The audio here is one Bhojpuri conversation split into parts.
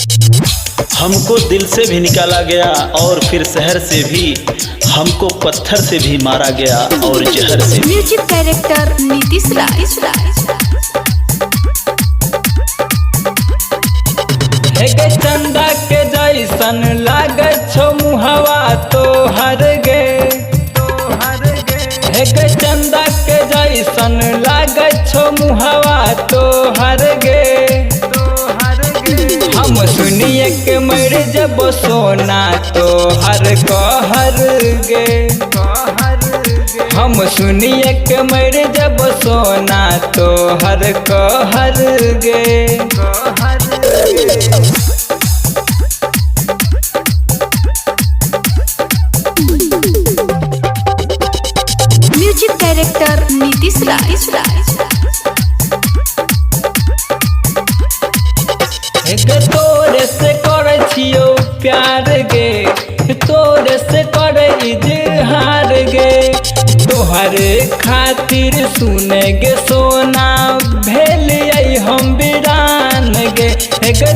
हमको दिल से भी निकाला गया और फिर शहर से भी, हमको पत्थर से भी मारा गया और जहर से भी। म्यूजिक डायरेक्टर नीतीश राज। चंदा के जैसन लागे छो मुहवा तोहर गे, चंदा के जैसन लागे छो मुहवा तोहर गे। हम सुनिए के मर जब सोना तोहर कहर गे, हम सुनिए के मर जब सोना तोहर कहर गे। म्यूजिक डायरेक्टर नीतीश राज। तोरे से करे छियो प्यार गे, तोरे से करे इजहार गे। तोहरे खातिर सुने गे सोना भेल हम वीरान गे।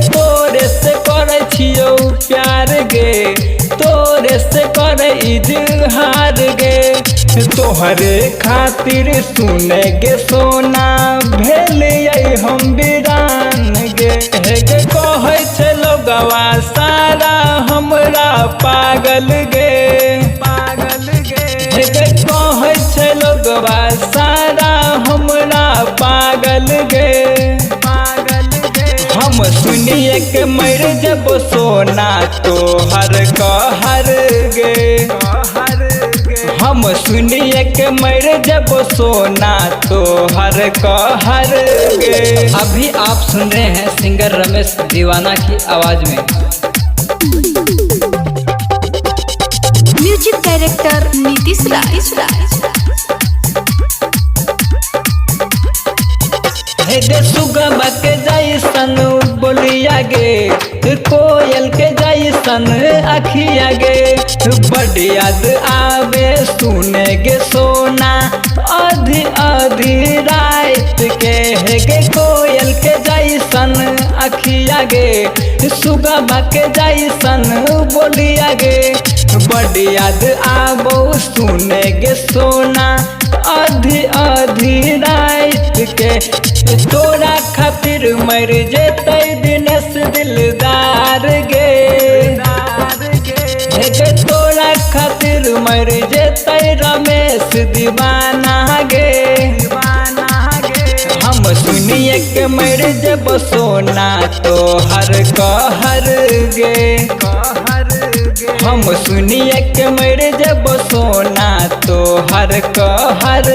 तोरे से करे छियो प्यार गे, तोरे से करे इजहार गे। तोहरे खातिर सुने गे सोना भेल हम वीरान गे। कहे छे लोगवा सारा हमरा पागल गे, कहे छे लोगवा सारा हमरा पागल गे। हम सुनिए के मर जब सोना तोहर कहर गे, हम सुनिए के मर जब सोना तोहर कहर गे। अभी आप सुन रहे हैं सिंगर रमेश दीवाना की आवाज में। म्यूजिक डायरेक्टर नीतीश राज। सुगम के जैसन बोलिया गे, कोयल के जैसन अखिया गे। बड़ याद आवे सुने गे सोना आधी आधी रात के। कोयल के जैसन अखिया गे, सुगम के जैसन बोलिया गे। बड़ याद आवो सुने गे सोना आधी आधी रात के। तोरा खातिर मर जेते दिनेश दिलदार गे, तोरा खातिर मर जेते रमेश दीवाना गे। हम सुनिए के मर जब सोना तोहर कहर गे, हम सुनिए के मर जब सोना तोहर कहर